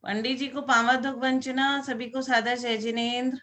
पंडित जी को पावा दुख वंचना, सभी को सादर जय जिनेन्द्र।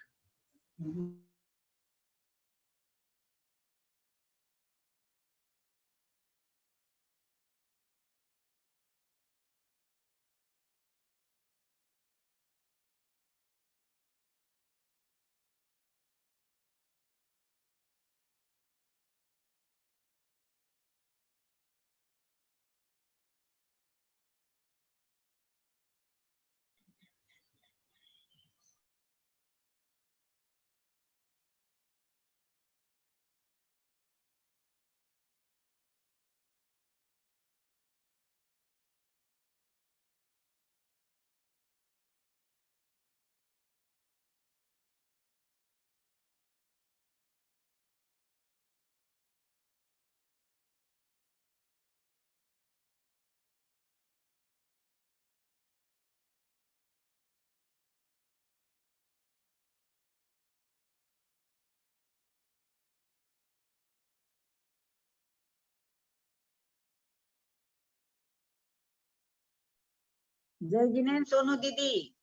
जय जिनेन्द्र सोनू दीदी।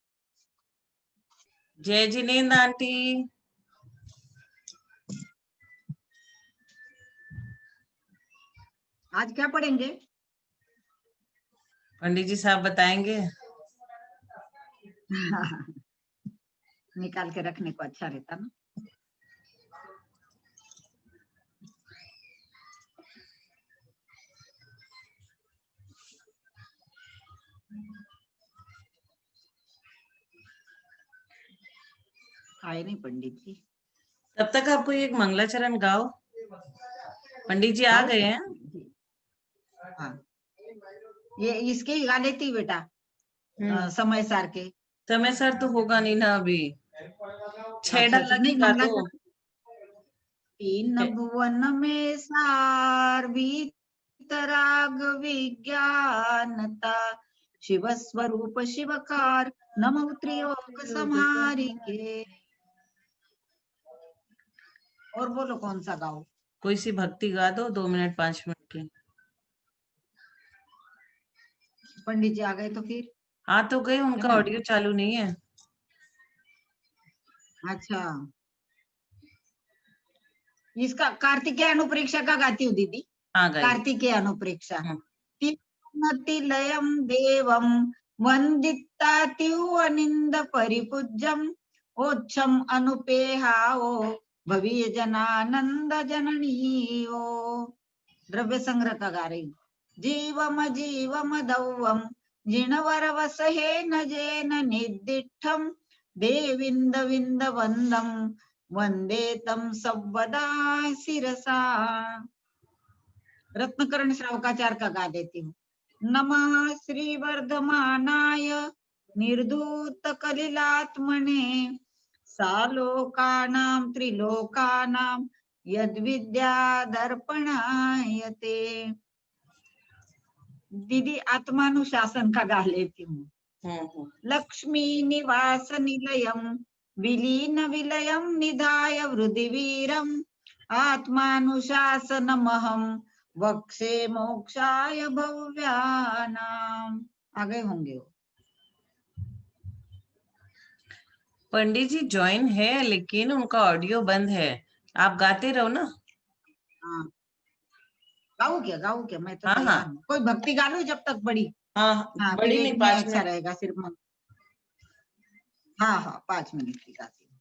जय जिनेन्द्र आंटी। आज क्या पढ़ेंगे? पंडित जी साहब बताएंगे। निकाल के रखने को अच्छा रहता ना। आए नहीं पंडित जी। तब तक आपको एक मंगलाचरण गाओ। पंडित जी आ गए हैं। हाँ, ये इसके ही गा लेती बेटा। समय सार के। समय सर तो होगा नहीं ना अभी। अच्छा, डाला नहीं की गा दो। मंगलाचरण। तीन भुवन में सार वीतराग विज्ञानता, शिव स्वरूप शिवकार, नमः त्रिलोक संहारिके। और बोलो कौन सा गाओ? कोई सी भक्ति गा दो, 2 मिनट 5 मिनट की। पंडित जी आ गए तो फिर? आ तो गए, उनका ऑडियो चालू नहीं है। अच्छा, इसका कार्तिकेय अनुप्रेक्षा का गाती हूँ दीदी। हाँ गाइए। कार्तिकेय अनुप्रेक्षा। तिलयम देवम वंदितात्युअनिंद परिपूज्यम, ओच्छम अनुपेहाओ भवीय जनानंद जननी ओ। द्रव्य संग्रह का गा रही हूँ। जीवम जीवम दौवम जिणवर वसहे न जेन निर्दिष्टम, देविंद विंद वंदम वंदे तम सव्वदा शिरसा। रत्नकर्ण श्रावकाचार का गा देती हूँ। नमः श्री वर्धमानाय निर्धूत कलिलात्मने, सालोकानां त्रिलोकानां यद्विद्या दर्पणायते। दीदी आत्मानुशासन का गा लेती हूँ। लक्ष्मी निवास निलयम विलीन विलयम निधाय वृद्धिवीरम, आत्मानुशासनमहं वक्षे मोक्षाय भव्यानाम। आगे होंगे वो। पंडित जी ज्वाइन है लेकिन उनका ऑडियो बंद है। आप गाते रहो ना। हाँ, गाऊं क्या मैं तो हाँ तैयार हाँ हूँ। कोई भक्ति गा लूं जब तक बड़ी। हाँ, हाँ, फिर बड़ी एक नहीं, में 5 अच्छा मिनट। रहेगा सिर्फ मन। हाँ हाँ, 5 मिनट की गाती हूँ।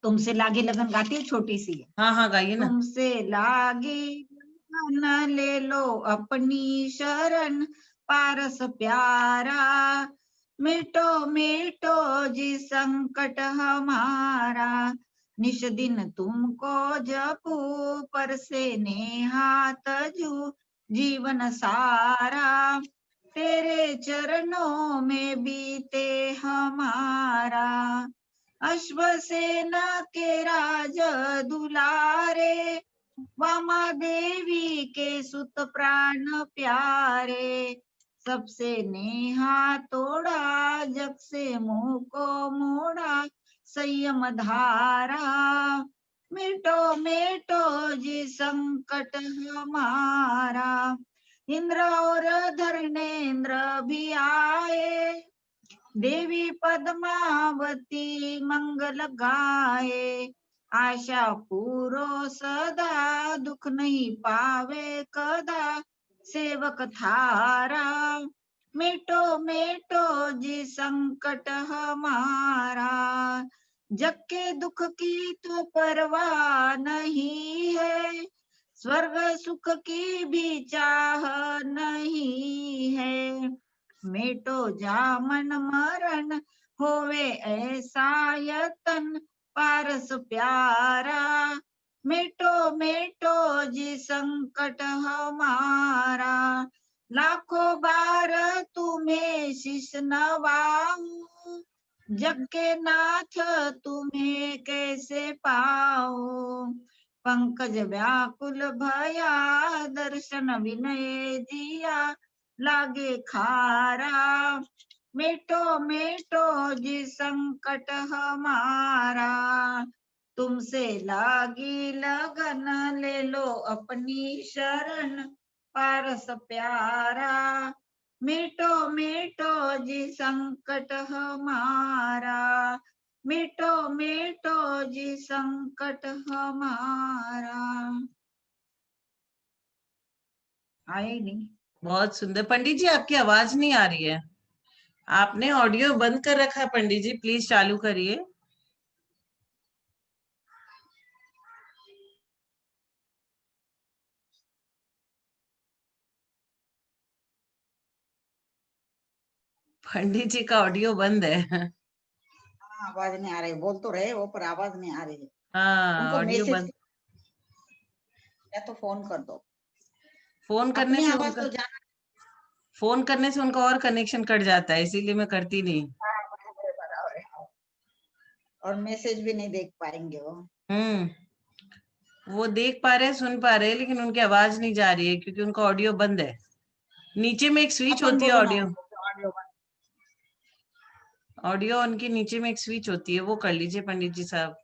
तुमसे लागी लगन गाती हूँ, छोटी सी है। हाँ हाँ गाइए ना। तुमसे लागी लगन ले लो अपनी शरण, पारस प्यारा मिटो मिटो जी संकट हमारा, निश दिन तुमको जपू पर से नेहात जू जीवन सारा, तेरे चरणों में बीते हमारा, अश्वसेना के राज दुलारे, वामा देवी के सुत प्राण प्यारे, सबसे नेहा तोड़ा जग से मुंह को मोड़ा, संयम धारा मिटो मिटो जी संकट हमारा, इंद्र और धर्मेंद्र भी आए, देवी पद्मावती मंगल गाए। आशा पूरो सदा, दुख नहीं पावे कदा, सेवक थारा। मिटो मिटो जी संकट हमारा, जग के दुख की तो परवाह नहीं है, स्वर्ग सुख की भी चाह नहीं है। मिटो जामन मरण, होवे ऐसा यतन, पारस प्यारा। मिटो मिटो जी संकट हमारा, लाखों बार तुम्हें शीश नवाऊं, जग के नाथ तुम्हें कैसे पाऊं। पंकज व्याकुल भया, दर्शन विनय दिया, लागे खारा। मिटो मिटो जी संकट हमारा, तुमसे लागी लगन, ले लो अपनी शरण, पारस प्यारा। मिटो मिटो जी संकट हमारा, मिटो मिटो जी संकट हमारा। आए नहीं। बहुत सुंदर। पंडित जी आपकी आवाज नहीं आ रही है, आपने ऑडियो बंद कर रखा है। पंडित जी प्लीज चालू करिए। पंडित जी का ऑडियो बंद है। आवाज नहीं आ रही, बोल तो रहे वो पर आवाज नहीं आ रही है। हाँ, उनको ऑडियो मैसेज बंद। या तो फोन कर दो, फोन करने अपनी से आवाज उनका तो जाना। फोन करने से उनका और कनेक्शन कट जाता है, इसीलिए मैं करती नहीं। बराबर है, बराबर है। और मैसेज भी नहीं देख पाएंगे वो। वो देख पा रहे हैं, सुन पा रहे हैं, लेकिन उनकी आवाज नहीं जा रही है क्योंकि उनका ऑडियो बंद है। नीचे में एक स्विच अपन होती है बोलो ना ऑडियो। उनको, ऑडियो बंद। ऑडियो उनकी नीचे में एक स्विच होती है, वो कर लीजिए पंडित जी साहब।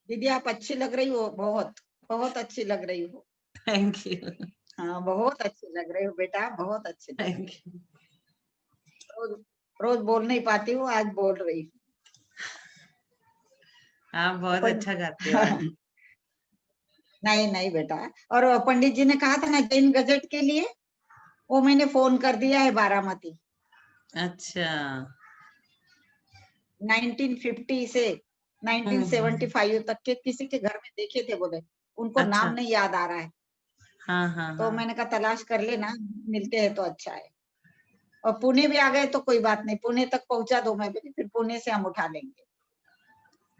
दीदी आप अच्छी लग रही हो, बहुत बहुत अच्छी लग रही हो। Thank you. हाँ बहुत अच्छी लग रही हो बेटा, बहुत अच्छी लग रही थैंक यू। हो। रोज रोज बोल नहीं पाती हूँ, आज बोल रही हूँ। आप बहुत अपन अच्छा गाते हो आज। नहीं नहीं बेटा। और पंडित जी ने कहा था ना जैन गजट के लिए, वो मैंने फोन कर दिया है बारामती। अच्छा। 1950 से हम्म। 1975 तक के किसी के घर में देखे थे बोले, उनको नाम अच्छा। नहीं याद आ रहा है। हाँ हाँ तो हाँ। मैंने कहा तलाश कर लेना, मिलते हैं तो अच्छा है। और पुणे भी आ गए तो कोई बात नहीं, पुणे तक पहुंचा दो, मैं भी फिर पुणे से हम उठा लेंगे।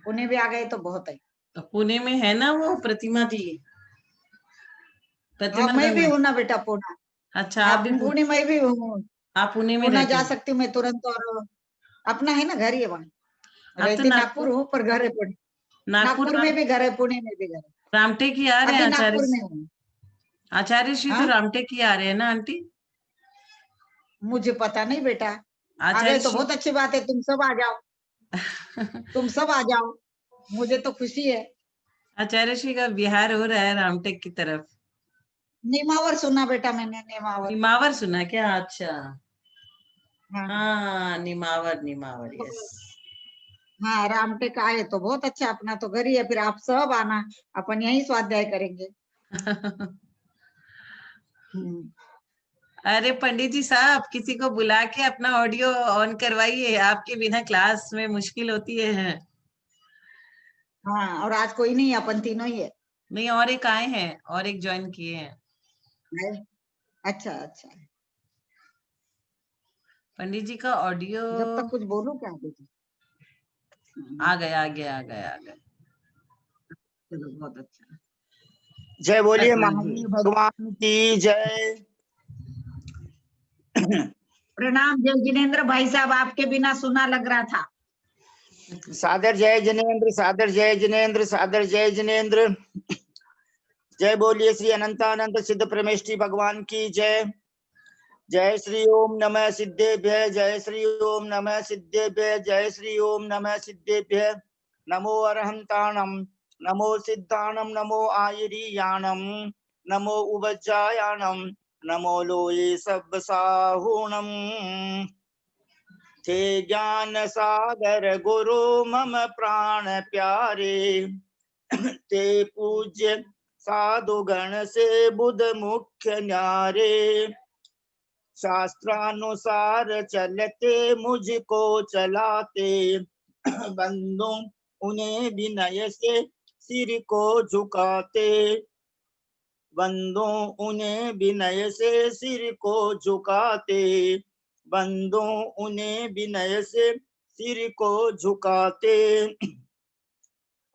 पुणे भी आ गए तो बहुत है। तो पुणे में है ना वो प्रतिमा दी, हाँ प्रतिमा मैं भी गंगा। हूँ ना बेटा पुणे। अच्छा, हाँ आप भी पुणे मैं भी हूँ। आप पुणे में पुणे रहते जा हो। सकती हूँ मैं तुरंत। और अपना है ना घर ही है वहाँ। आप तो रहती नागपुर नागपुर, हूँ पर घर है पुणे। नागपुर नागपुर में भी घर है, पुणे में भी घर है। रामटेक ही आ रहे हैं अभी आचार्य। नागपुर में हूँ। आचार्य श्री तो हाँ रामटेक ही आ रहे हैं ना आंटी। मुझे पता नहीं बेटा। आ गए आचार्य तो श्री। बहुत अच्छी बात है, तुम सब आ जाओ, तुम सब आ जाओ, मुझे तो खुशी है। आचार्य श्री का बिहार हो रहा है रामटेक की तरफ। नेमावर सुना बेटा मैंने, नेमावर। निमावर सुना क्या? अच्छा। हाँ हाँ, निमावर निमावर, यस। हाँ रामटेक आए तो बहुत अच्छा, अपना तो घर ही है। फिर आप सब आना, अपन यही स्वाध्याय करेंगे। हम्म। अरे पंडित जी साहब, किसी को बुला के अपना ऑडियो ऑन करवाइए, आपके बिना क्लास में मुश्किल होती है। हाँ और आज कोई नहीं, अपन तीनों ही है। नहीं, और एक आए हैं, और एक ज्वाइन किए हैं। है? अच्छा अच्छा। पंडित जी का ऑडियो जब तक कुछ बोलूं क्या बेटा? आ गया, आ गया, आ गया, आ गया। चलो बहुत अच्छा। जय बोलिए भगवान जी महावीर भगवान की जय। प्रणाम जय जिनेन्द्र भाई साहब, आपके बिना सुना लग रहा था। सादर जय जिनेन्द्र, सादर जय जिनेन्द्र, सादर जय जिनेन्द्र। जय बोलिए श्री अनंतानंद सिद्ध परमेष्ठी भगवान की जय। जय श्री ओम नमः सिद्धेभ्य, जय श्री ओम नमः सिद्धेभ्य, जय श्री ओम नमः सिद्धेभ्य। नमो अरहंताणम नमो सिद्धाणम नमो आयरियाणम नमो उवज्जायाणम नमो लोये सब साहुणम थे ज्ञान सागर गुरु मम प्राण प्यारे ते पूज्य साधु गण से बुध मुख्य न्यारे शास्त्रानुसार चलते मुझको चलाते बंदो उन्हें विनय से सिर को झुकाते बंदो उन्हें विनय से सिर को झुकाते बंदो उन्हें विनय से सिर को झुकाते।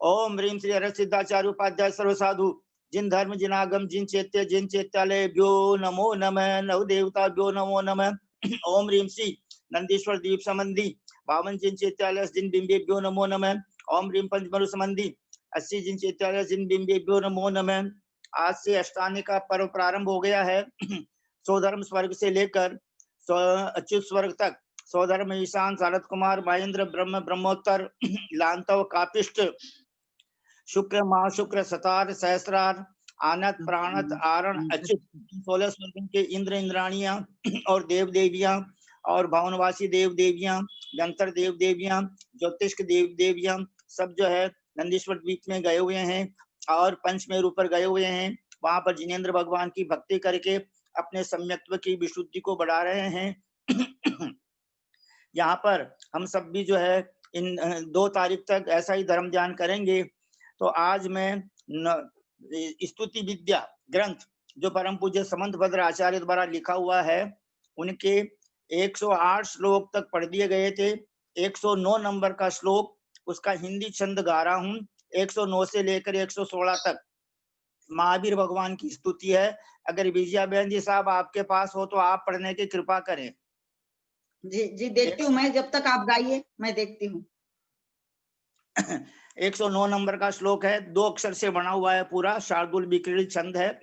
ओम ह्रीं श्री हर सिद्धाचार्य उपाध्याय सर्व साधु जिन धर्म जिन आगम जिन चैत्यालय भ्यो नमो नमः नव देवताभ्यो नमो नमः। ओम ह्रीं श्री नंदीश्वर दीप संबंधी 52 जिन चैत्यालय जिन बिंबेभ्यो नमो नमः। ओम ह्रीं पंचमरु संबंधी 80 जिन चैत्यालय जिन बिंबेभ्यो नमो नमः। आज से अष्टांगी का पर्व प्रारंभ हो गया है। स्वधर्म स्वर्ग से लेकर अच्युत स्वर्ग तक स्वधर्म ईशान शारद कुमार महेंद्र ब्रह्म ब्रह्मोत्तर लांतव कापिष्ट शुक्र महाशुक्र सतार सहस्रार आनत प्राणत आरण अच्युत 16 स्वर्गों के इंद्र इंद्राणियां और देव देवियां और भवनवासी देव देवियां यंत्र देव देवियां ज्योतिष्क देव देवियां सब जो है नंदीश्वर द्वीप में गए हुए हैं और पंचमेरु पर गए हुए हैं। वहां पर जिनेंद्र भगवान की भक्ति करके अपने सम्यक्त्व की विशुद्धि को बढ़ा रहे हैं। यहाँ पर हम सब भी जो है इन 2 तारीख तक ऐसा ही धर्म ध्यान करेंगे। तो आज मैं स्तुति विद्या ग्रंथ जो परम पूज्य समंत भद्र आचार्य द्वारा लिखा हुआ है उनके 108 श्लोक तक पढ़ दिए गए थे। 109 नंबर का श्लोक उसका हिंदी छंद गा रहा हूँ। 109 से लेकर 116 तक महावीर भगवान की स्तुति है। अगर विजया बहन जी साहब आपके पास हो तो आप पढ़ने की कृपा करें। जी देखती हूँ मैं, जब तक आप गाइए मैं देखती हूँ। 109 नंबर का श्लोक है, 2 अक्षर से बना हुआ है पूरा, शार्दुल विक्रीडित छंद है।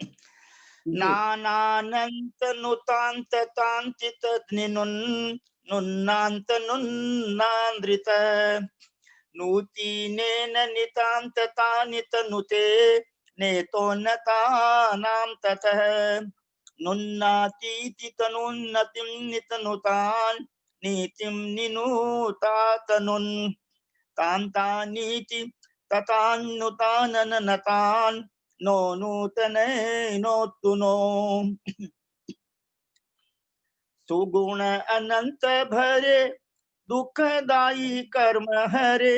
नानानंत नुतांत तांतित निनुन नुन्नांत नुन्नांद्रित नूतीनेन नितांत तानित नुते नेतोन्नतानां ततः नुन्नातीति तनुन्नतिं नितनुतान् नीतिं निनूतातनुन् तान्तानीति ततान्नुताननतान् नो नूतने नोतुनो सुगुण अनंत भरे दुखदायी कर्म हरे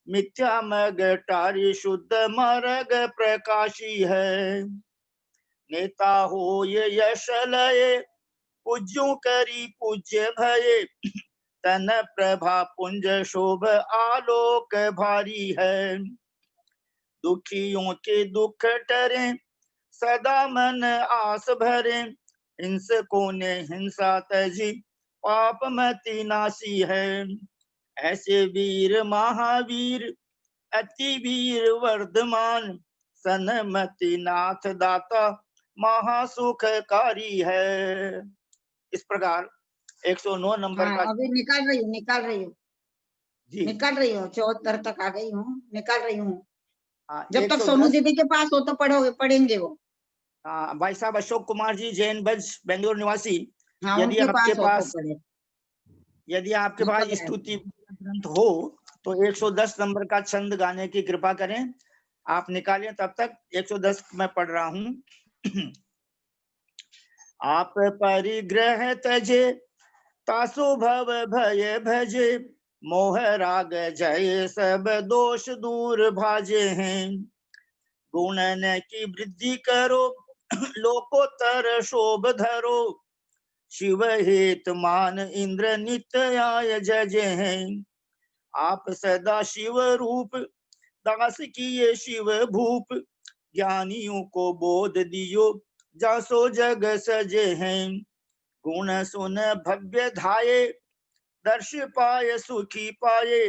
मिथ्या मग टारी शुद्ध मार्ग प्रकाशी है नेता हो ये यश लये पूज्यों करी पूज्य भये तन प्रभा पुंज शोभ आलोक भारी है दुखियों के दुख टरे सदा मन आस भरे हिंसकों ने हिंसा तजी पाप मति नासी है ऐसे वीर महावीर अति वीर वर्धमान सनमति नाथ दाता महासुखकारी है। इस प्रकार 109 नंबर का अभी निकाल रही हूँ जी निकाल रही हूँ 74 तक आ गई हूँ, निकाल रही हूँ। जब तक 110 सोनू दीदी के पास हो तो पढ़ेंगे वो। भाई साहब अशोक कुमार जी जैन बज बेंगलुरु निवासी, हाँ, यदि आपके पास यदि आपके पास स्तुति ग्रंथ हो तो 110 नंबर का छंद गाने की कृपा करें। आप निकालें, तब तक 110 मैं पढ़ रहा हूँ। आप परिग्रह तजे तासु भव भय भजे मोह राग जय सब दोष दूर भाजे हैं गुणन की वृद्धि करो लोकोत्तर शोभ धरो शिव हेत मान इंद्र नित्य आय जजे हैं आप सदा शिव रूप दास किए शिव भूप ज्ञानियों को बोध दियो जासो जग सजे हैं गुण सुन भव्य धाये दर्श पाए सुखी पाए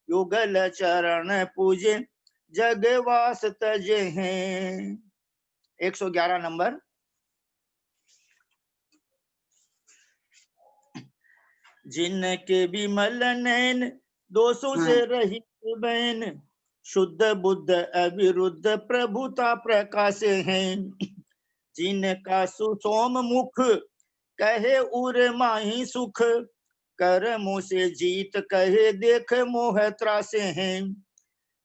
युगल चरण पूजे जगवास तजे हैं। 111 नंबर। जिनके विमल नैन दोषों से रहित बैन शुद्ध बुद्ध अविरुद्ध प्रभुता प्रकाश हैं। जिनका सुसोम मुख कहे उर माही सुख, कर मुँह से जीत कहे देख मोह त्रासे हैं।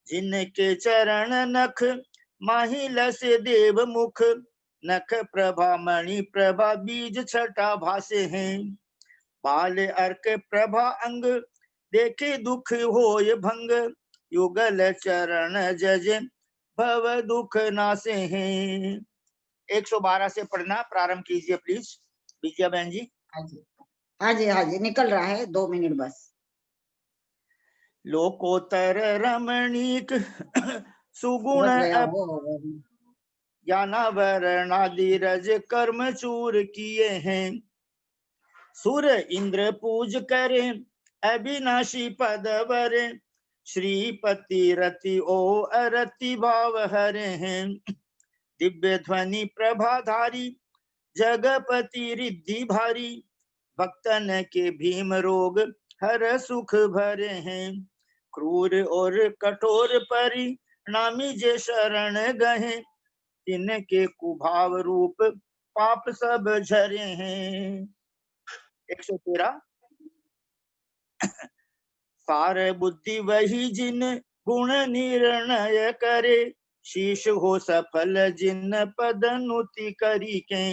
जिनके चरण नख माही लसे देव मुख, नख प्रभा मणि प्रभा बीज छटा भासे हैं। बाल अर्क प्रभा अंग देखे दुख होय भंग, युगल चरण जज भव दुख नासे हैं। 112 से पढ़ना प्रारंभ कीजिए प्लीज विजया बहन जी। हाँ जी, हाँ जी, हाँ जी, निकल रहा है, 2 मिनट बस। लोकोत्तर रमणीक सुगुण बच गया ज्ञानावरणादि रज कर्म चूर किए हैं। सुर इंद्र पूज करे अविनाशी पद वरे, श्रीपति रति ओ अरति भाव हरे हैं। दिव्य ध्वनि प्रभाधारी जगपति रिद्धि भारी, भक्तन के भीम रोग हर सुख भरे हैं। क्रूर और कठोर परिणामी जे शरण गहे, इनके कुभाव रूप पाप सब झरे हैं। 113 सार बुद्धि वही जिन गुण निर्णय करे, शीश हो सफल जिन पदनुति करी के।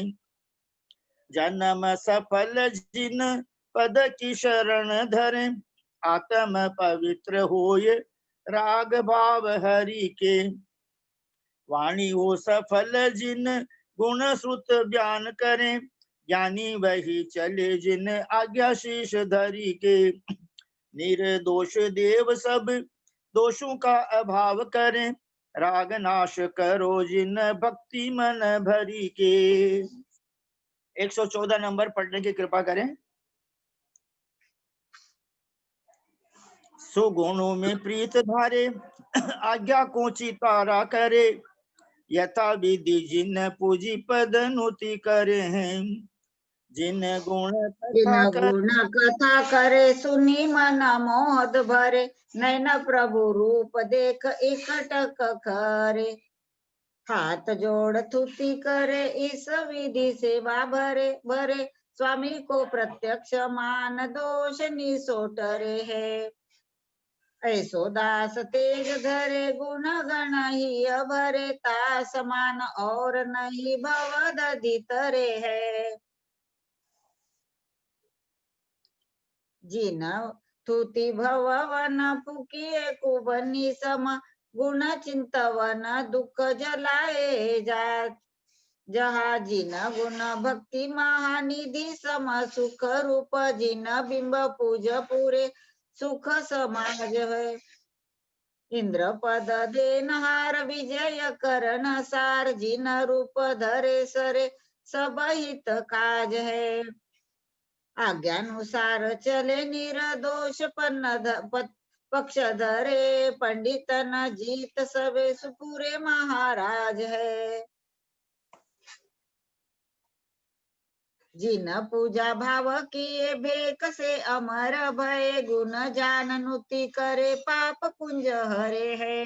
जन्म सफल जिन पद की शरण धरे, आत्म पवित्र होय राग भाव हरि के। वाणी हो सफल जिन गुण श्रुत बयान करें, ज्ञानी वही चले जिन आज्ञा शीश धरी के। निर्दोष देव सब दोषों का अभाव करें, राग नाश करो जिन भक्ति मन भरी के। 114 नंबर पढ़ने की कृपा करें। सुगुणों में प्रीत धारे आज्ञा को चितारा करे, यथा विधि जिन पूजी पद नुति करे हैं। जिन गुण कथा करे सुनी मन मोद भरे, नैन प्रभु रूप देख एकटक करे। हाथ जोड़ तुति करे इस विधि सेवा भरे भरे, स्वामी को प्रत्यक्ष मान दोष निसोटरे है। ऐसो दास तेज धरे गुण गण ही भरे, ता समान और नहीं भव दधि तरे है। जिन तुति भवन पुकिए कुबनी सम, गुण चिंतवन दुख जलाए जात। जहा जिन गुण भक्ति महानिधि सम, सुख रूप जिन बिंब पूज पूरे सुख समाज है। इंद्र पद देनहार विजय करण सार, जिन रूप धरे सरे सब हित काज है। आज्ञानुसार चले निर्दोष पक्ष धरे, पंडित न जीत सबे सुपुरे महाराज है। जिन पूजा भाव किए भेक से अमर भय, गुण जान नुति करे पाप कुंज हरे है।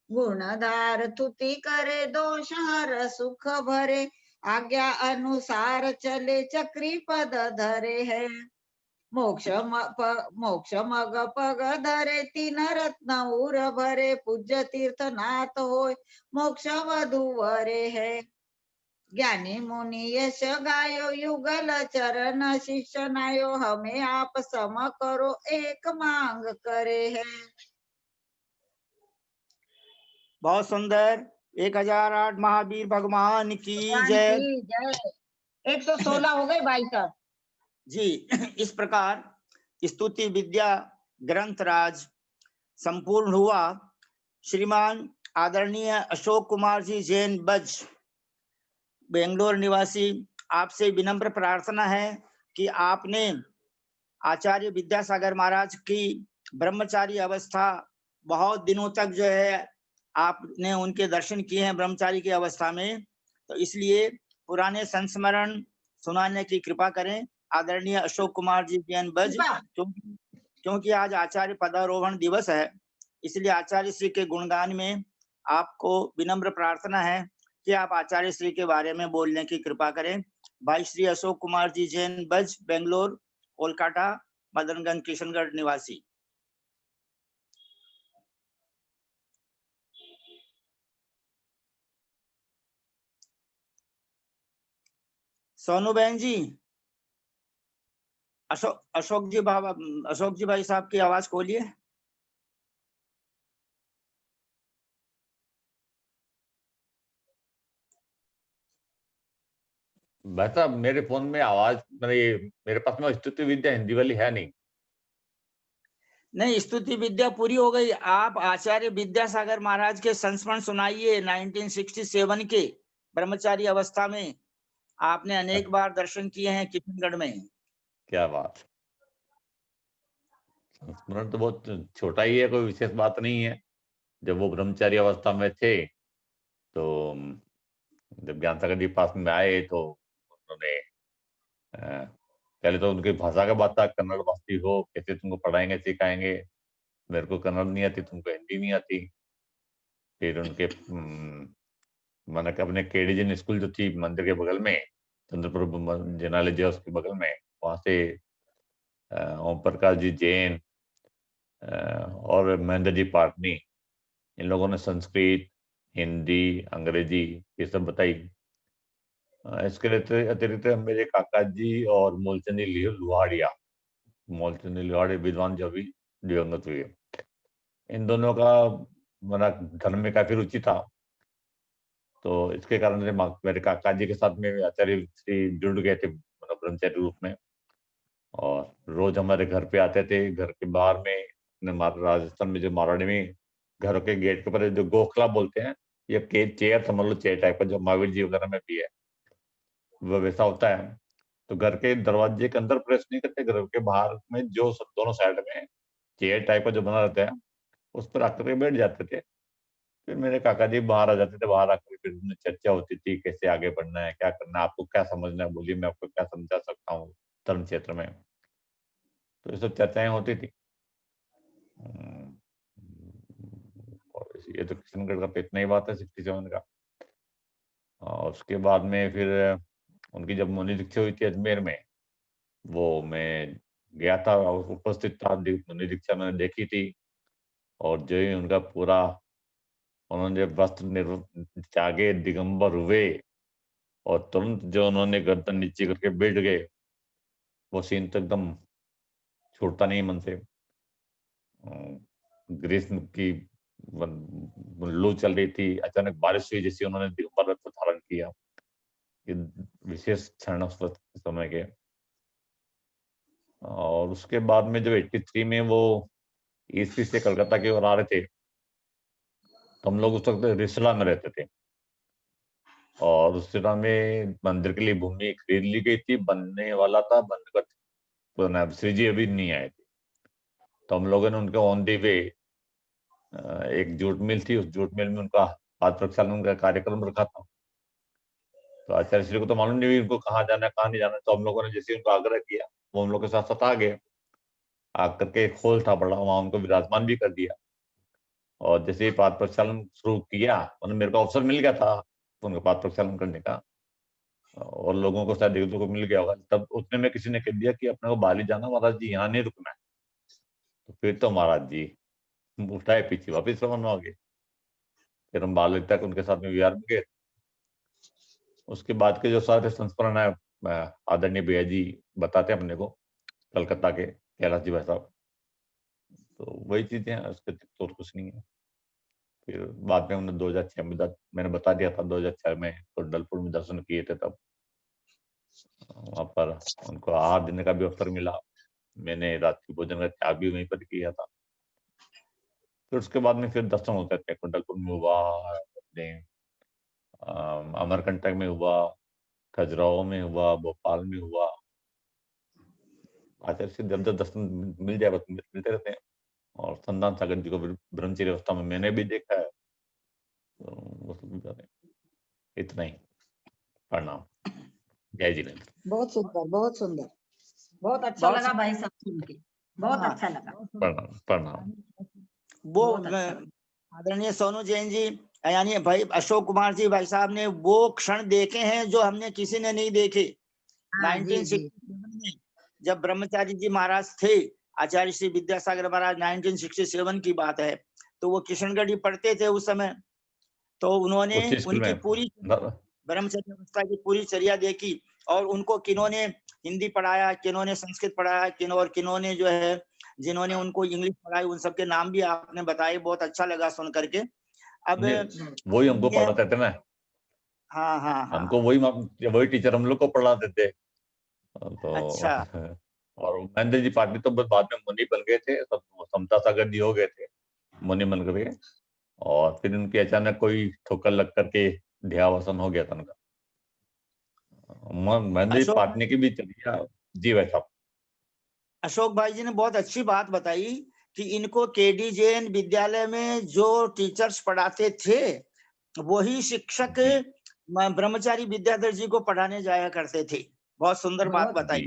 गुणधार तुति करे दोष हर सुख भरे, आज्ञा अनुसार चले चक्री पद धरे है। मोक्ष मग पग धरे तीन रत्न उर भरे, पूज्य तीर्थनाथ होय मोक्ष वधुवरे है। ज्ञानी मुनि यश गायो युगल चरण शिष्य नायो, हमें आप सम करो एक मांग करे है। बहुत सुंदर। 1008 महावीर भगवान की जय। 116 हो गए भाई साहब जी। इस प्रकार स्तुति विद्या ग्रंथ राज संपूर्ण हुआ। श्रीमान आदरणीय अशोक कुमार जी जैन बज, बेंगलोर निवासी, आपसे विनम्र प्रार्थना है कि आपने आचार्य विद्यासागर महाराज की ब्रह्मचारी अवस्था बहुत दिनों तक जो है आपने उनके दर्शन किए हैं ब्रह्मचारी की अवस्था में, तो इसलिए पुराने संस्मरण सुनाने की कृपा करें आदरणीय अशोक कुमार जी जैन बज, क्योंकि आज आचार्य पदारोहण दिवस है, इसलिए आचार्य श्री के गुणगान में आपको विनम्र प्रार्थना है कि आप आचार्य श्री के बारे में बोलने की कृपा करें। भाई श्री अशोक कुमार जी जैन बज, बेंगलोर, कोलकाता, मदनगंज, किशनगढ़ निवासी। सोनू बहन जी, अशोक जी भाई साहब की आवाज खोलिए। भाई साहब, मेरे फोन में आवाज मेरे पास में स्तुति विद्या हिंदी वाली है नहीं। नहीं, स्तुति विद्या पूरी हो गई। आप आचार्य विद्यासागर महाराज के संस्मरण सुनाइए 1967 के ब्रह्मचारी अवस्था में। आपने अनेक बार दर्शन किए हैं किशनगढ़ में। क्या बात। संस्मरण तो बहुत छोटा ही है, कोई विशेष बात नहीं है। जब वो ब्रह्मचारी अवस्था में थे तो जब ज्ञान सागर जी पास में आए तो उन्होंने पहले तो उनकी भाषा का बात था, कन्नड़ भाषी हो, कैसे तुमको पढ़ाएंगे सिखाएंगे, मेरे को कन्नड़ नहीं आती, तुमको हिंदी नहीं आती। फिर उनके मैंने अपने केडीजन स्कूल जो थी मंदिर के बगल में, चंद्रपुर जनालय उसके बगल में, वहां से ओम प्रकाश जी जैन और महेंद्र जी पाटनी, इन लोगों ने संस्कृत, हिंदी, अंग्रेजी ये सब बताई। इसके अतिरिक्त मेरे काका जी और मूलचंद जी लुहाड़िया, मूलचंद लुहाड़िया विद्वान जो भी दिवंगत हुए, इन दोनों का मेरा धर्म में काफी रुचि था। तो इसके कारण से मेरे काका जी के साथ में आचार्य श्री जुड़ गए थे, मतलब ब्रह्मचारी रूप में। और रोज हमारे घर पे आते थे। घर के बाहर में राजस्थान में जो मारवाड़ी में घर के गेट के ऊपर जो गोखला बोलते हैं, ये चेयर समझ लो, चेयर टाइप का, जो महावीर जी वगैरह में भी है वो वैसा होता है। तो घर के दरवाजे के अंदर प्रेस नहीं करते, घर के बाहर में जो दोनों साइड में चेयर टाइप का जो बना रहता है उस पर आकर के बैठ जाते थे। फिर मेरे काका जी बाहर आ जाते थे, बाहर आकर फिर उनमें चर्चा होती थी कैसे आगे बढ़ना है, क्या करना है, आपको क्या समझना है, बोलिए मैं आपको क्या समझा सकता हूँ धर्म क्षेत्र में। तो ये सब चर्चाएं होती थी। और ये तो किशनगढ़ का तो इतना ही बात है 67 का। और उसके बाद में फिर उनकी जब मुनि दीक्षा हुई थी अजमेर में, वो मैं गया था और उपस्थित था। मुनि दीक्षा मैंने देखी थी। और जो ही उनका पूरा उन्होंने वस्त्र त्यागे, दिगंबर हुए और तुरंत जो उन्होंने गर्दन नीचे करके बैठ गए, वो सीन तो एकदम छूटता नहीं मन से। ग्रीष्म की लू चल रही थी, अचानक बारिश हुई, जैसे उन्होंने दिगंबर वस्त्र धारण किया। ये विशेष क्षण उस समय के। और उसके बाद में जब 83 में वो ईस्वी से कलकत्ता की ओर आ रहे थे, तो हम लोग उस वक्त रिसला में रहते थे। और उस समय में मंदिर के लिए भूमि खरीद ली गई थी, बनने वाला था, बनकर श्री जी अभी नहीं आए थे। तो हम लोगों ने उनके ऑन दी वे एक जूट मिल थी, उस जूट मिल में उनका पाद प्रक्षालन का कार्यक्रम रखा था। तो आचार्य श्री को तो मालूम नहीं हुई उनको कहाँ जाना है कहाँ नहीं जाना। तो हम लोगों ने जैसे उनको आग्रह किया, वो हम लोग के साथ साथ आ गए। आकर के एक हॉल था बड़ा, वहां उनको विराजमान भी कर दिया। और जैसे ही पाद प्रक्षालन शुरू किया, उन्हें मेरे को अवसर मिल गया था उनका पाद प्रक्षालन करने का, और लोगों को शायद एक दो को मिल गया होगा। तब उतने में किसी ने कह दिया कि अपने को बाली जाना, महाराज जी यहाँ नहीं रुकना है। तो फिर तो महाराज जी उठाए पीछे वापिस रवाना हो गए। फिर हम बाली तक उनके साथ में विहार में गए। उसके बाद के जो सारे संस्मरण है आदरणीय भैया जी बताते हैं अपने को, कलकत्ता के कैलाश जी भाई साहब। तो वही चीजें हैं, उसके तो कुछ नहीं है। फिर बाद में उन्होंने 2006 में मैंने बता दिया था 2006 में कुंडलपुर में दर्शन किए थे। तब वहां पर उनको आहार देने का भी अवसर मिला। मैंने रात की भोजन का त्याग भी वहीं पर किया था। फिर उसके बाद में फिर दर्शन होते थे, कुंडलपुर में हुआ, अपने अमरकंटक में हुआ, खजुराहो में हुआ, भोपाल में हुआ। आचार्य से जब जब दर्शन मिल जाए बस मिलते रहते हैं। और संतान सागर जी को ब्रह्मचर्य अवस्था में मैंने भी देखा है। तो इतना ही। प्रणाम। जय जिनेन्द्र। बहुत सुंदर, बहुत सुंदर, बहुत अच्छा लगा भाई सब सुन के, बहुत अच्छा लगा। प्रणाम प्रणाम। वो बहुत अच्छा। आदरणीय सोनू जैन जी यानी भाई अशोक कुमार जी भाई साहब ने वो क्षण देखे हैं जो हमने किसी ने नहीं देखे। हाँ, जी, 1967 में जब ब्रह्मचारी जी महाराज थे, आचार्य श्री विद्यासागर महाराज, 1967 की बात है, तो वो किशनगढ़ ही पढ़ते थे उस समय। तो उन्होंने उच्च स्कूल उनकी में पूरी ब्रह्मचर्य अवस्था की पूरी चर्या देखी, और उनको किन्होंने हिंदी पढ़ाया, किन्होंने संस्कृत पढ़ाया, किन्होंने जो है जिन्होंने उनको इंग्लिश पढ़ाई, उन सबके नाम भी आपने बताए, बहुत अच्छा लगा सुन करके। अब वही हमको ये- पढ़ाते थे ना, हाँ हाँ हमको हाँ, वही टीचर हम लोग को पढ़ाते थे। तो अच्छा और महेंद्र जी पाटिल तो बस बाद में मुनि बन गए थे, सब समता सागर जी हो गए थे मुनि बन गए, और फिर उनकी अचानक कोई ठोकर लग करके देहावसान हो गया था उनका। महेंद्र जी अशोक पाटनी की भी चलिए। जी भाई साहब। अशोक भाई जी ने बहुत अच्छी बात बताई कि इनको केडी जैन विद्यालय में जो टीचर्स पढ़ाते थे वही शिक्षक ब्रह्मचारी विद्याधर जी को पढ़ाने जाया करते थे। बहुत सुंदर बात बहुत बताई।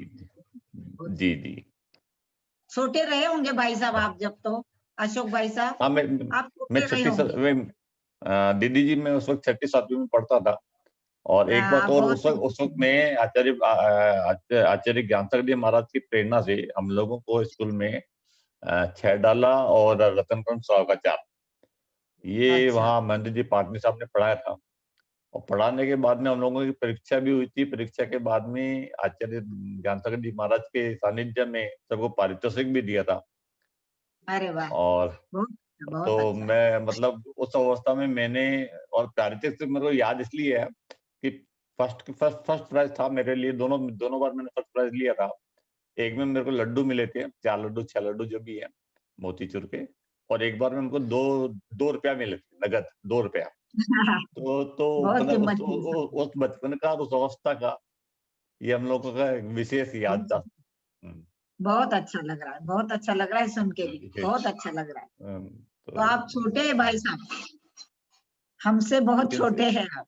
जी जी। छोटे रहे होंगे भाई साहब आप जब, तो अशोक भाई साहब हाँ, आप मैं छोटे रहे होंगे। दीदी जी मैं उस वक्त 6ठी 7वीं में पढ़ता था। और एक बात आप और, बहुत उस वक्त में आचार्य ज्ञान सागर जी महाराज की प्रेरणा से हम लोगों को स्कूल में 6 डाला और रतनपुर स्वागताचार, ये अच्छा, वहाँ महेंद्र जी पाटनी साहब ने पढ़ाया था। और पढ़ाने के बाद में हम लोगों की परीक्षा भी हुई थी। परीक्षा के बाद में आचार्य ज्ञान सागर जी महाराज के सानिध्य में सबको पारितोषिक भी दिया था। अरे वाह, और बहुत तो अच्छा। मैं मतलब उस अवस्था में मैंने, और पारितोषिक मेरे को याद इसलिए है कि फर्स्ट प्राइज था मेरे लिए। दोनों दोनों बार मैंने फर्स्ट प्राइज लिया था। एक में मेरे को लड्डू मिले थे, 4 लड्डू 6 लड्डू जो भी है मोतीचूर के, और एक बार में हमको 2 रुपया मिले थे, नगद 2 रुपया। तो बहुत मतलब कीमत है। उस बचपन का और उस अवस्था का ये हम लोगों का एक विशेष याद था। बहुत अच्छा लग रहा है, बहुत अच्छा लग रहा है सुन के भी, बहुत अच्छा लग रहा है। तो आप छोटे हैं भाई साहब, हमसे बहुत छोटे हैं आप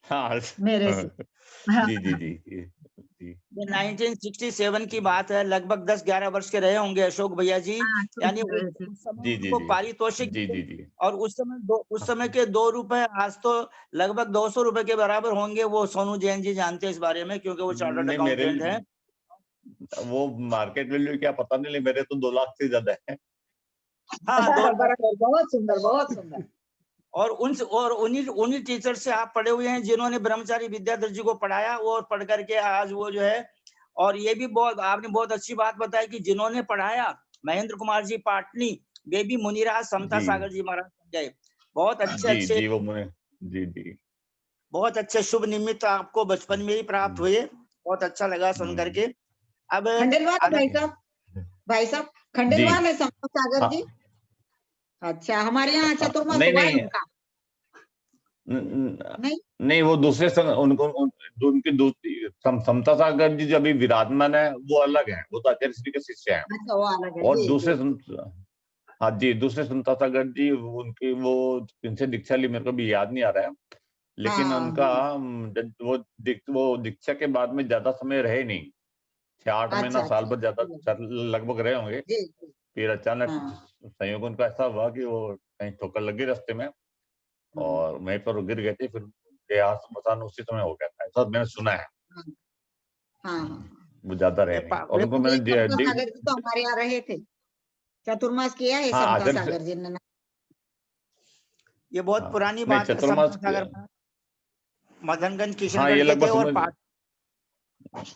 हाँ मेरे से। हाँ, जी जी जी जी जी। ये 1967 की बात है, लगभग 10-11 वर्ष के रहे होंगे अशोक भैया जी। हाँ, यानी छोटे रहे थे। उस समय जी जी उनको जी पारितोषिक जी मिले, जी जी। और उस समय के 2 रुपए आज तो लगभग 200 रुपए के बराबर होंगे। वो सोनू जैन जी जानते हैं इस बारे में, क्योंकि वो चार्टर्ड नहीं, मेरे अकाउंटेंट हैं। वो मार्केट वैल्यू क्या पता नहीं, मेरे तो 2 लाख से ज्यादा है। हाँ, 2 लाख। बराबर, बहुत सुंदर, बहुत सुंदर। और उन्हीं उन्हीं टीचर से आप पढ़े हुए हैं जिन्होंने ब्रह्मचारी विद्याधर जी को पढ़ाया, और पढ़ करके आज वो जो है। और ये भी बहुत आपने बहुत अच्छी बात बताई कि जिन्होंने पढ़ाया महेंद्र कुमार जी पाटनी, वे भी मुनिराज समता जी सागर जी महाराज बन गए। बहुत अच्छे जी अच्छे जी वो मैंने जी जी। बहुत अच्छे शुभ निमित्त आपको बचपन में ही प्राप्त हुए। बहुत अच्छा लगा सुन करके। अब खंडेलवाल है भाई आदरणीय साहब, भाई साहब जी खंडेलवाल है समता सागर हाँ। जी। अच्छा, हमारे यहाँ चतुर्मास नहीं हुआ है नहीं उनका। नहीं, नहीं, वो दूसरे जो उनकी दूसरी समता सागर जी जो अभी विराजमान है वो अलग है, वो तो आचार्य श्री के शिष्य हैं। अच्छा, वो अलग है और जी, जी। हाँ जी, दूसरे समता सागर जी उनकी वो इनसे दीक्षा ली मेरे को भी याद नहीं आ रहा है। लेकिन हाँ, उनका वो दीक्षा के बाद में ज्यादा समय रहे नहीं, 6-8 महीना अच्छा, साल अच्छा, भर ज्यादा लगभग रहे होंगे। जी, जी। फिर अचानक हाँ, संयोग उनका ऐसा हुआ कि वो कहीं ठोकर लग गई रास्ते में, और वहीं पर गिर गए थे। फिर उनके यहाँ श्मशान उसी समय हो गया था, ऐसा मैंने सुना है। हाँ, हाँ, हाँ। वो ज्यादा रहे नहीं, और उनको वैसे मैंने समता सागर जी तो हमारे यहाँ रहे थे, चतुर्मास किया है हाँ समता आचार्य सागर जी ने। ये बहुत हाँ, पुरानी नहीं बात है। चतुर्मास समता सागर मदनगंज हाँ किशनगढ़ ये के थे, लगभग और समझ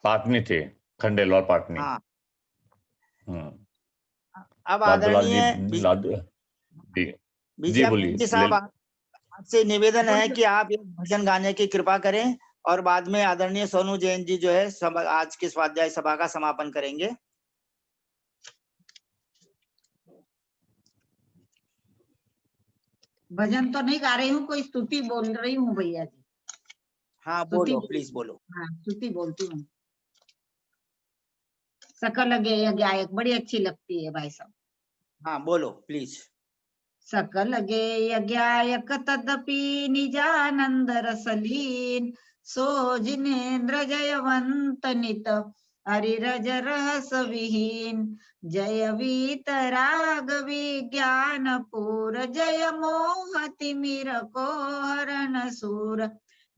पाटनी थे, खंडेलवाल पाटनी। हाँ। हम्म। अब लादूलाल जी, आदरणीय लादू जी जी विजय जी बोलिए। साहब, आपसे निवेदन है कि आप एक भजन गाने की कृपा करें, और बाद में आदरणीय सोनू जैन जी जो है आज के स्वाध्याय सभा का समापन करेंगे। भजन तो नहीं गा रही हूँ, कोई स्तुति बोल रही हूँ भैया जी। हाँ स्तुति बोलो, प्लीज बोलो। हाँ, स्तुति बोलती हूँ। सकल गायक बड़ी अच्छी लगती है भाई साहब। हाँ बोलो प्लीज। सकल गेय गायक तदपि निजानंद रसलीन, सो जिनेन्द्र जयवंत नित हरिरज रहस विहीन, जय वीतराग विज्ञान पूर, जय मोह तिमिर को हरण सूर,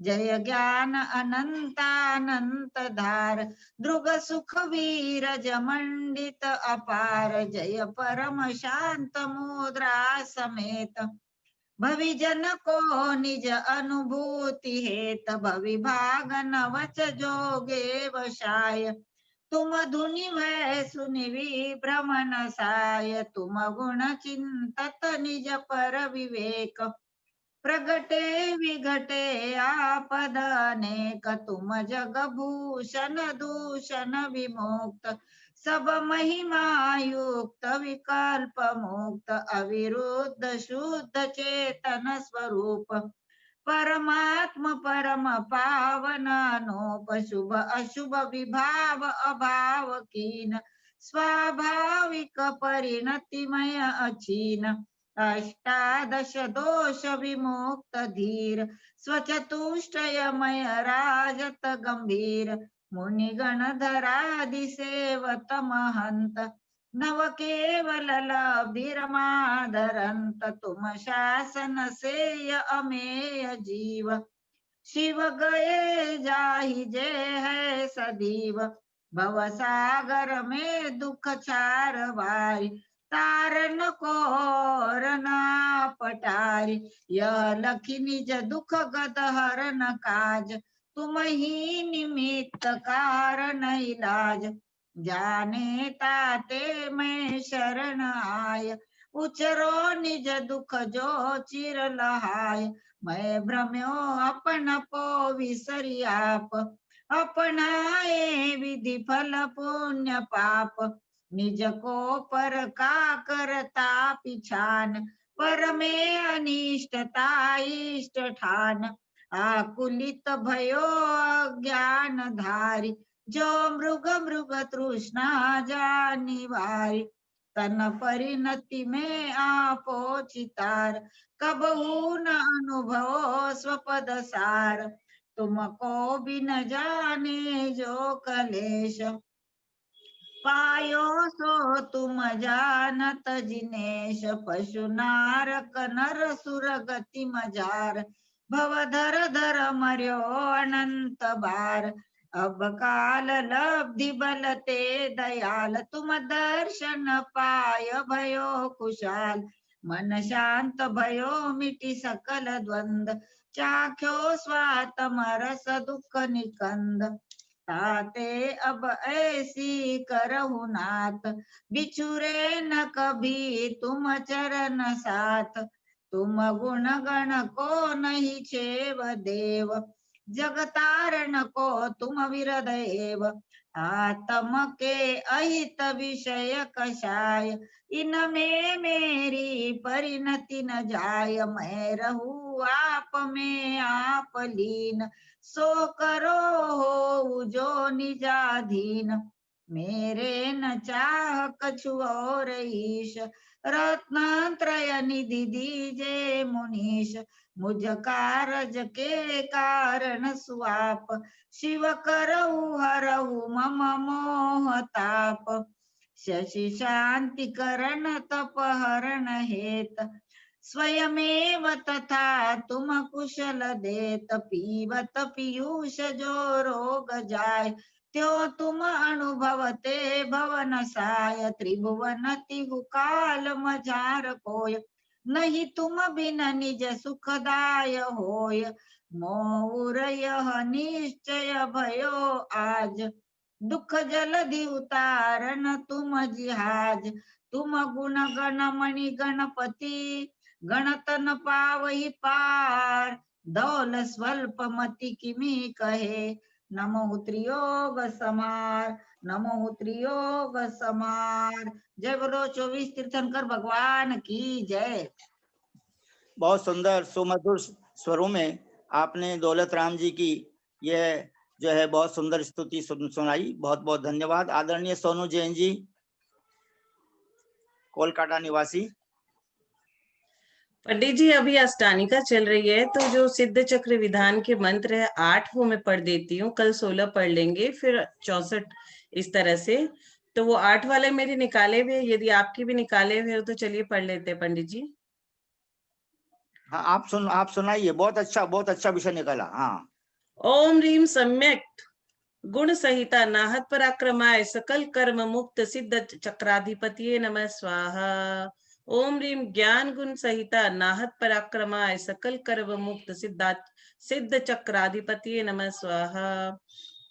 जय ज्ञान अनंतानंत धार, दृग सुख वीरज मंडित अपार, जय परम शांत मुद्रा समेत, भवि जन को निज अनुभूति हेत, भवि भाग नवच जोगे वशाय, तुम धुनि भय सुनि विभ्रम नसाय, तुम गुण चिंतत निज पर विवेक, प्रगटे विघटे आपद अनेक, तुम जग भूषण दूषण विमुक्त, सब महिमा युक्त विकल्प मुक्त, अविरुद्ध शुद्ध चेतन स्वरूप, परमात्म परम पावन अनूप, शुभ अशुभ विभाव अभाव कीन, स्वाभाविक परिणतिमय अचीन, अष्टादश दोष विमुक्त धीर, स्वचतुष्टयमय राजत गंभीर, मुनिगण धरादि सेवत महंत, नव केवल लब्धिरमादरंत, तुम शासन सेय अमेय जीव, शिव गए जाहि जय है सदीव, भव सागर में दुख छार वारी, तारन को ना पटारी, यह लखी निज दुख गद हरन काज, तुम ही निमित्त कारण इलाज, जाने ताते मैं शरण आय, उचरो निज दुख जो चिर लहाय, मैं भ्रम्यो अपन को विसरि आप, अपनाए विधि फल पुण्य पाप, निज को पर का करता पिछान, पर में अनिष्टता इष्ट ठान, आकुलित भयो अज्ञान धारी, जो मृग मृग तृष्णा जानिवारी, तन परिणति में आपो चितार, कबहू न अनुभव स्वपद सार, तुमको बिन जाने जो कलेश, पायो सो तुम जानत जिनेश, पशु नारक नर सुर गति मजार, भवधर धर मर्यो अनंत बार, अब काल लब्धि बल ते दयाल, तुम दर्शन पाय भयो खुशाल, मन शांत भयो मिटि सकल द्वंद, चाख्यो स्वात्म रस दुख निकंद, ताते अब ऐसी करहु नाथ, बिछुरे न कभी तुम चरण साथ, तुम गुण गण को नहीं छेव देव, जगतारण को तुम विरदेव, आत्म के अहित विषय कषाय, इनमें मेरी परिणति न जाय, मैं रहूं आप में आप लीन, सो करो हो जो निजाधीन, मेरे न चाह कछु और ईश, रत्नत्रय निधि दीजे मुनीश, मुझ कारज के कारण सुआप, शिव करहु हरहु मम मोह ताप, शशि शांति करण तप हरण हेत, स्वयमेव तथा तुम कुशल देत, पीबत पीयूष जो रोग जाय, त्यो तुम अनुभवते भवन साय, त्रिभुवन तिहु काल मझार कोय, नहीं तुम बिन निज सुखदाय होय, मोर यह निश्चय भयो आज, दुख जलधि उतारन तुम जिहाज, तुम गुण गण मणि गणपति, गणत न पावहि पार, दौल स्वल्प मति किमि कहे, नमो त्रियोग समार, नमो त्रियोग समार। जय बोलो 24 तीर्थंकर भगवान की जय। बहुत सुंदर सुमधुर स्वरों में आपने दौलत राम जी की यह जो है बहुत सुंदर स्तुति सुनाई। बहुत बहुत धन्यवाद। आदरणीय सोनू जैन जी, कोलकाता निवासी। पंडित जी अभी अष्टानिका चल रही है, तो जो सिद्ध चक्र विधान के मंत्र है 8 वो मैं पढ़ देती हूँ, कल 16 पढ़ लेंगे, फिर 64 इस तरह से। तो वो 8 वाले मेरे निकाले हुए, यदि आपके भी निकाले हुए हो तो चलिए पढ़ लेते हैं पंडित जी। हाँ, आप सुनाइए। बहुत अच्छा विषय निकला। हाँ। ओम ह्रीम सम्यक गुण सहिता नाहत पराक्रमाय सकल कर्म मुक्त सिद्ध चक्राधिपतिये नमः स्वाहा। ओम ह्रीम ज्ञान गुण सहिता नाहत पराक्रमाय सकल कर्म मुक्त सिद्ध चक्राधिपतिये नमः स्वाहा।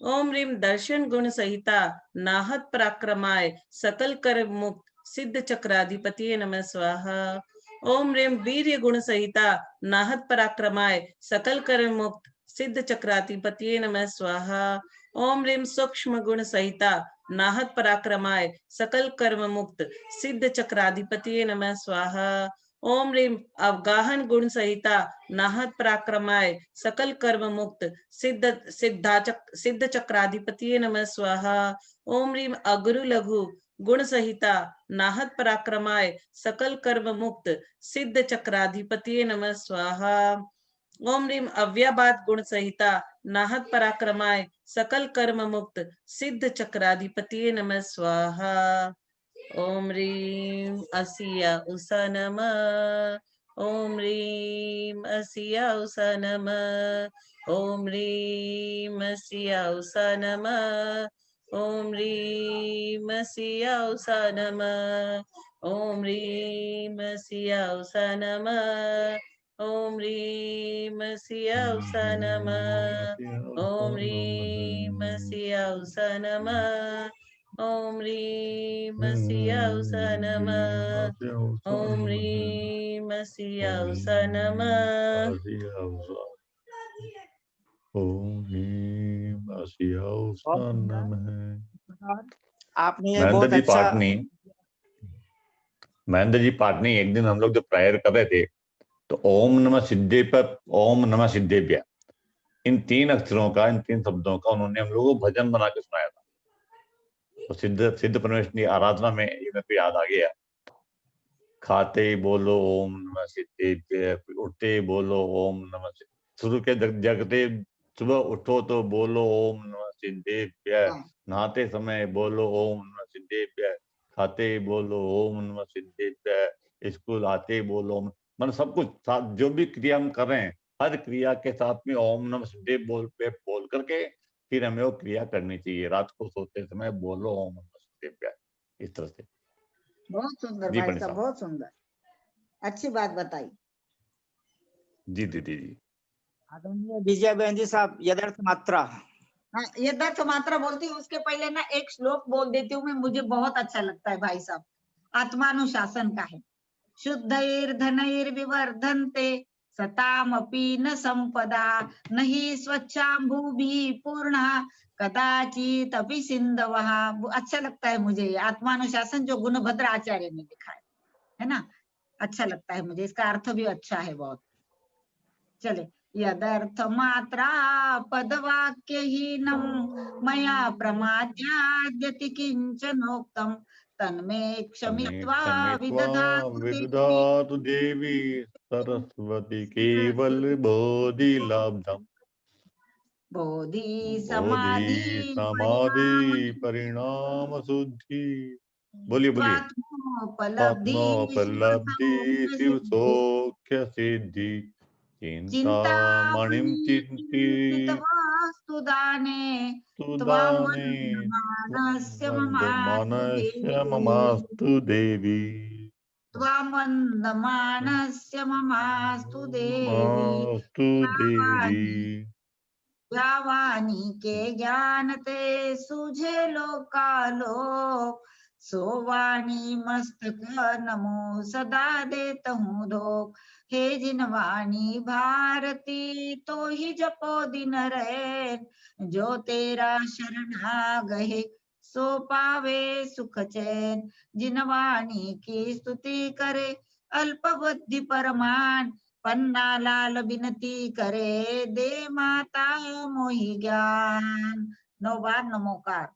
ओम ह्रीम दर्शन गुण सहिता नाहत पराक्रमाय सकल कर्म मुक्त सिद्ध चक्राधिपतिये नमः स्वाहा। ओम ह्रीम वीर्य गुण सहिता नाहत पराक्रमाय सकल कर्म मुक्त सिद्ध चक्राधिपतिये नमः स्वाहा। ओम ह्रीम सूक्ष्म गुण सहिता नाहत पराक्रमाय सकल कर्म मुक्त सिद्ध चक्राधिपतिये नमः स्वाहा। ओम ह्रीम अवगाहन गुण सहिता नाहत पराक्रमाय सकल कर्म मुक्त सिद्ध चक्राधिपतिये नमः स्वाहा। ओम ह्रीम अगुरु लघु गुण सहिता नाहत पराक्रमाय सकल कर्म मुक्त सिद्ध चक्राधिपतिये नमः स्वाहा। ओम ह्रीम अव्याबाद गुण सहिता नाहत पराक्रमाय सकल कर्म मुक्त सिद्ध चक्राधिपतिये नमः स्वाहा। ओम ह्रीम असिया उषा नमः। ओम ह्रीम असिया उषा नमः। ओम ह्रीम असिया उषा नमः। ओम ह्रीम असिया उषा नमः। ओम ह्रीम असिया उषा नमः। ओम ह्रीम असिया उषा नमः। ओम ह्रीम असिया उषा नमः। ओम ह्रीम असिया उषा नमः। ओम ह्रीम असिया उषा नमः। ओम ह्रीम असिया उषा नमः। आपने ये महेंद्र बहुत जी अच्छा। एक दिन हम लोग जब प्रेयर कर रहे थे तो ओम नमः सिद्धे पर ओम नमः सिद्धेभ्य, इन 3 अक्षरों का, इन 3 शब्दों का उन्होंने हम लोगों को भजन बना के सुनाया था। तो सिद्ध परमेश्वर की आराधना में ये मेरे को याद आ गया। खाते ही बोलो ओम नमः सिद्धेभ्य, उठते ही बोलो ओम नमः शुरू के जगते सुबह उठो तो बोलो ओम नमः सिद्धेभ्य, नहाते समय बोलो ओम नमः सिद्धेभ्य, खाते ही बोलो ओम नमः सिद्धेभ्य, स्कूल आते ही बोलो मतलब सब कुछ साथ जो भी क्रिया हम कर रहे हैं, हर क्रिया के साथ में ओम नमः सिद्धेभ्य बोल करके फिर हमें वो क्रिया करनी चाहिए। रात को सोते समय बोलो ओम नमः सिद्धेभ्य, इस तरह से। बहुत सुंदर जी भाई पंडित साहब, साहब। बहुत सुंदर, अच्छी बात बताई। जी दीदी जी। आदरणीय विजया बहन जी साहब, यदार्थ मात्रा। हाँ, यदार्थ मात्रा बोलती हूँ, उसके पहले ना एक श्लोक बोल देती हूँ मैं, मुझे बहुत अच्छा लगता है भाई साहब। आत्मानुशासन का है। शुद्धैर्धनैर्विवर्धन्ते सतामपि न संपदा, नहीं स्वच्छाम्भूभिः पूर्णा कदाचित अपि सिंधवः। अच्छा लगता है मुझे ये आत्मानुशासन, जो गुणभद्र आचार्य ने लिखा है ना। अच्छा लगता है मुझे, इसका अर्थ भी अच्छा है बहुत। चले, यदर्थ मात्रा पदवाक्यहीनं मया प्रमाद्याद्यति किंचनोक्तं तन्मे क्षमित्वा विदधातु देवी सरस्वती केवल बोधि लब्धम, बोधि बोधि समाधि परिणाम शुद्धि। बोलिए बोलिए। त्वात्मोपलब्धि आत्मोपलब्धि शिव सौख्य सिद्धि, चिंतामणिं चिंतित चिन्तामणिं दाने सुदाने त्वामन्दमानस्य ममास्तु मनस्य देवी। ममास्तु देवी। त्वामन्दमानस्य ममास्तु देवी। मास्तु देवी। यावानी के ज्ञानते सुझे लोकालोक, सोवाणी मस्तक नमो सदा देतहूँ धोक। हे जिनवाणी भारती तो ही जपो दिन रैन, जो तेरा शरणा गहे सो पावे सुख चैन। जिनवाणी की स्तुति करे अल्प बुद्धि परमान, पन्ना लाल विनती करे दे माता मोहि ज्ञान। 9 बार नमोकार।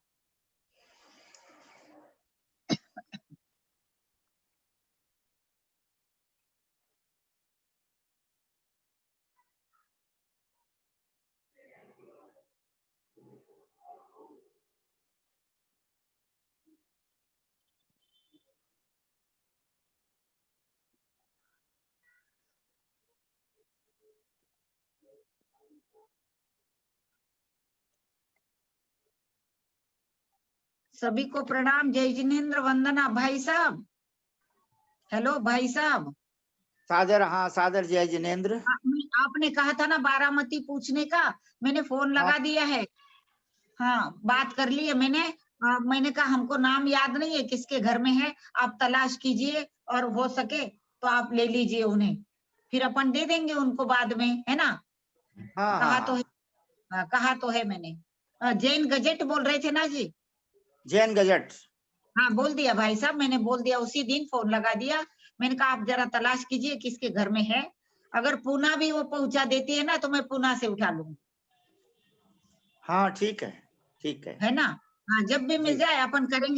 सभी को प्रणाम। जय जिनेन्द्र, वंदना। भाई साहब, हेलो भाई साहब। सादर, हाँ सादर जय जिनेन्द्र। आपने कहा था ना बारामती पूछने का, मैंने फोन लगा दिया है। हाँ, बात कर ली है मैंने। मैंने कहा हमको नाम याद नहीं है किसके घर में है, आप तलाश कीजिए और हो सके तो आप ले लीजिए उन्हें, फिर अपन दे देंगे उनको बाद में, है ना। हाँ कहा हाँ तो है, कहा तो है मैंने। जैन गजेट बोल रहे थे ना जी। जैन गजट। हाँ, बोल दिया भाई साहब, मैंने बोल दिया, उसी दिन फोन लगा दिया। मैंने कहा आप जरा तलाश कीजिए किसके घर में है, अगर पूना भी वो पहुंचा देती है ना तो मैं पूना से उठा लूंगी, हाँ ठीक है, ठीक है है ना। हाँ, जब भी मिल जी। जाए अपन करेंगे।